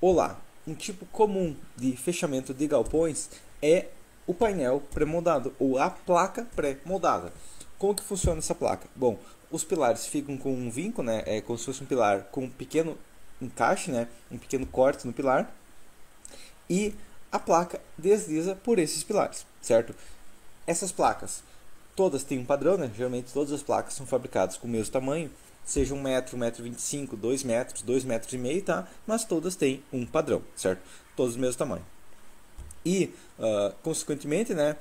Olá, um tipo comum de fechamento de galpões é o painel pré-moldado ou a placa pré-moldada. Como que funciona essa placa? Bom, os pilares ficam com um vinco, né? É como se fosse um pilar com um pequeno encaixe, né? Um pequeno corte no pilar, e a placa desliza por esses pilares, certo? Essas placas todas têm um padrão, né? Geralmente todas as placas são fabricadas com o mesmo tamanho, seja 1 metro, 1,25 m, 2 metros, 2,5 m, tá? Mas todas têm um padrão, certo? Todos do mesmo tamanho. E, consequentemente, né,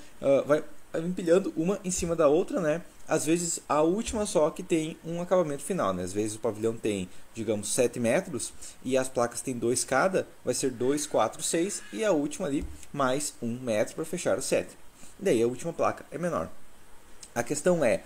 vai empilhando uma em cima da outra, né? Às vezes a última só que tem um acabamento final, né? Às vezes o pavilhão tem, digamos, 7 metros e as placas têm 2 cada, vai ser 2, 4, 6 e a última ali mais 1 metro para fechar os 7. Daí a última placa é menor. A questão é,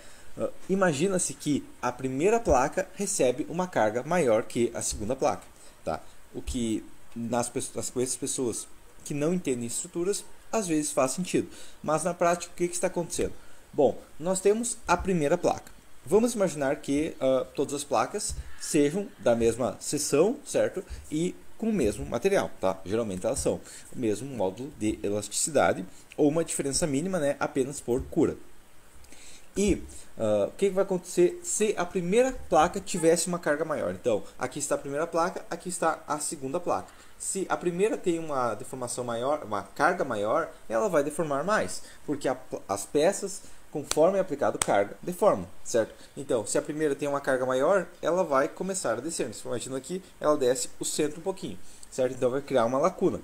imagina-se que a primeira placa recebe uma carga maior que a segunda placa, tá? O que com essas pessoas que não entendem estruturas, às vezes faz sentido. Mas na prática, o que está acontecendo? Bom, nós temos a primeira placa. Vamos imaginar que todas as placas sejam da mesma seção, certo? E com o mesmo material, tá? Geralmente elas são o mesmo módulo de elasticidade ou uma diferença mínima, né? Apenas por cura. E o que vai acontecer se a primeira placa tivesse uma carga maior? Então, aqui está a primeira placa, aqui está a segunda placa. Se a primeira tem uma deformação maior, uma carga maior, ela vai deformar mais, porque as peças, conforme é aplicado carga, deformam, certo? Então, se a primeira tem uma carga maior, ela vai começar a descer. Você imagina aqui, ela desce o centro um pouquinho, certo? Então, vai criar uma lacuna.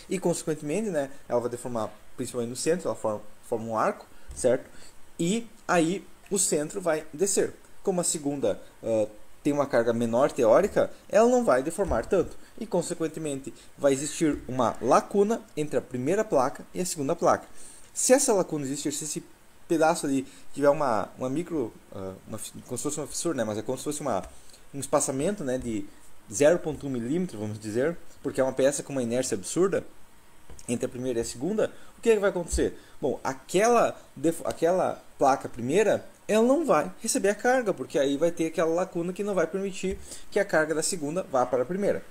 E, consequentemente, né, ela vai deformar principalmente no centro, ela forma um arco, certo? E aí o centro vai descer. Como a segunda tem uma carga menor teórica, ela não vai deformar tanto. E, consequentemente, vai existir uma lacuna entre a primeira placa e a segunda placa. Se essa lacuna existir, se esse pedaço ali tiver uma micro, como se fosse uma fissura, né? Mas é como se fosse um espaçamento, né, de 0,1 milímetro, vamos dizer, porque é uma peça com uma inércia absurda entre a primeira e a segunda, o que vai acontecer? Bom, aquela placa primeira, ela não vai receber a carga, porque aí vai ter aquela lacuna que não vai permitir que a carga da segunda vá para a primeira.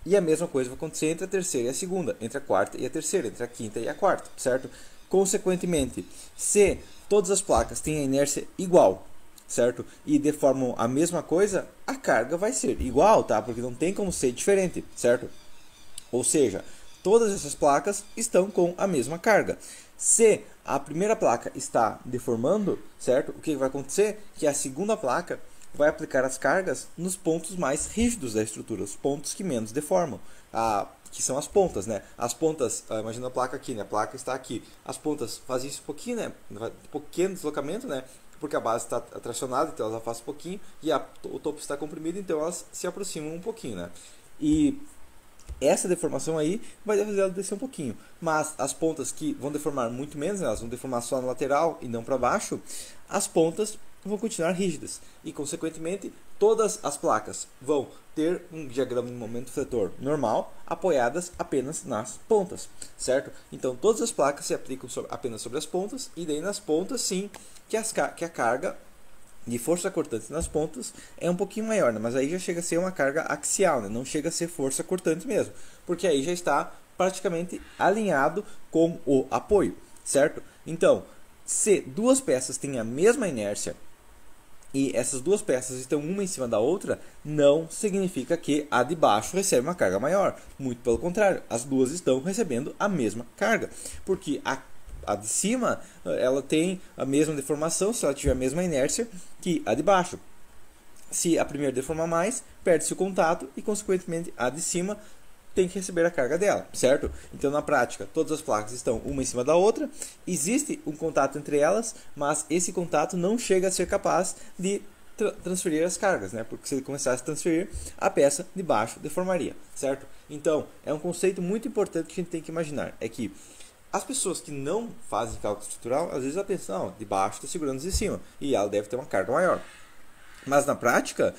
E a mesma coisa vai acontecer entre a terceira e a segunda, entre a quarta e a terceira, entre a quinta e a quarta, certo? Consequentemente, se todas as placas têm a inércia igual, certo? E deformam a mesma coisa, a carga vai ser igual, tá? Porque não tem como ser diferente, certo? Ou seja, todas essas placas estão com a mesma carga. Se a primeira placa está deformando, certo? O que vai acontecer? Que a segunda placa vai aplicar as cargas nos pontos mais rígidos da estrutura, os pontos que menos deformam, que são as pontas, né? As pontas, imagina a placa aqui, né? A placa está aqui. As pontas fazem isso um pouquinho, né? Um pequeno deslocamento, né? Porque a base está tracionada, então elas afastam um pouquinho, e o topo está comprimido, então elas se aproximam um pouquinho, né? E essa deformação aí vai fazer ela descer um pouquinho, mas as pontas que vão deformar muito menos, né, elas vão deformar só na lateral e não para baixo, as pontas vão continuar rígidas e, consequentemente, todas as placas vão ter um diagrama de momento fletor normal, apoiadas apenas nas pontas, certo? Então, todas as placas se aplicam apenas sobre as pontas, e daí nas pontas, sim, que a carga de força cortante nas pontas é um pouquinho maior, né? Mas aí já chega a ser uma carga axial, né? Não chega a ser força cortante mesmo, porque aí já está praticamente alinhado com o apoio, certo? Então, se duas peças têm a mesma inércia e essas duas peças estão uma em cima da outra, não significa que a de baixo recebe uma carga maior. Muito pelo contrário, as duas estão recebendo a mesma carga, porque a de cima, ela tem a mesma deformação, se ela tiver a mesma inércia que a de baixo. Se a primeira deformar mais, perde-se o contato e, consequentemente, a de cima tem que receber a carga dela, certo? Então, na prática, todas as placas estão uma em cima da outra, existe um contato entre elas, mas esse contato não chega a ser capaz de transferir as cargas, né? Porque se ele começasse a transferir, a peça de baixo deformaria, certo? Então, é um conceito muito importante que a gente tem que imaginar, é que as pessoas que não fazem cálculo estrutural, às vezes ela pensa, não, de baixo está segurando de cima, e ela deve ter uma carga maior. Mas na prática,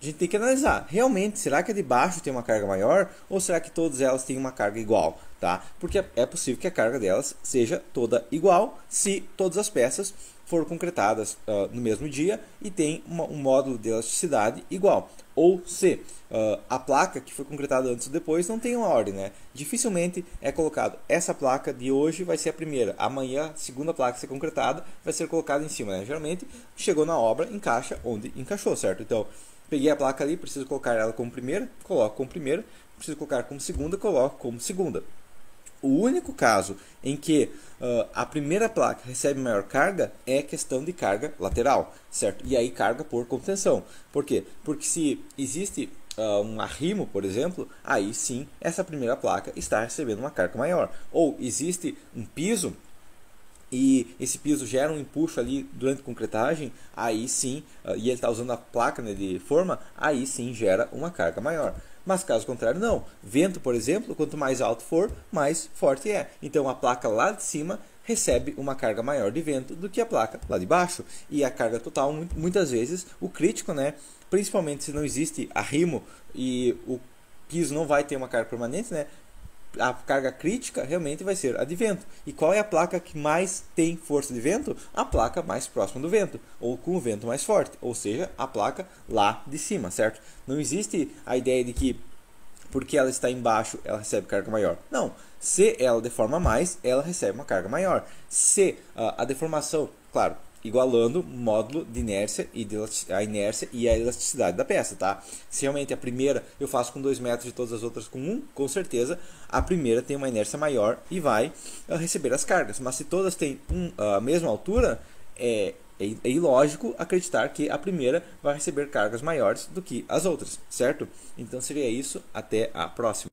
a gente tem que analisar, realmente, será que a de baixo tem uma carga maior ou será que todas elas têm uma carga igual, tá? Porque é possível que a carga delas seja toda igual se todas as peças foram concretadas no mesmo dia e tem um módulo de elasticidade igual. Ou se a placa que foi concretada antes ou depois não tem uma ordem, né? Dificilmente é colocado, essa placa de hoje vai ser a primeira, amanhã a segunda placa a ser concretada vai ser colocada em cima, né? Geralmente chegou na obra, encaixa onde encaixou, certo? Então, peguei a placa ali, preciso colocar ela como primeira, coloco como primeira, preciso colocar como segunda, coloco como segunda. O único caso em que a primeira placa recebe maior carga é questão de carga lateral, certo? E aí carga por contenção. Por quê? Porque se existe um arrimo, por exemplo, aí sim essa primeira placa está recebendo uma carga maior. Ou existe um piso e esse piso gera um empuxo ali durante a concretagem, aí sim, e ele está usando a placa, né, de forma, aí sim gera uma carga maior. Mas caso contrário não, vento por exemplo, quanto mais alto for, mais forte é. Então a placa lá de cima recebe uma carga maior de vento do que a placa lá de baixo. E a carga total, muitas vezes, o crítico, né, principalmente se não existe arrimo e o piso não vai ter uma carga permanente, né, a carga crítica realmente vai ser a de vento. E qual é a placa que mais tem força de vento? A placa mais próxima do vento, ou com o vento mais forte, ou seja, a placa lá de cima, certo? Não existe a ideia de que porque ela está embaixo ela recebe carga maior. Não, se ela deforma mais, ela recebe uma carga maior. Se a deformação, claro, igualando o módulo de inércia e a inércia e a elasticidade da peça, tá? Se realmente a primeira eu faço com 2 metros e todas as outras com 1, com certeza a primeira tem uma inércia maior e vai receber as cargas. Mas se todas têm a mesma altura, é ilógico acreditar que a primeira vai receber cargas maiores do que as outras, certo? Então seria isso, até a próxima.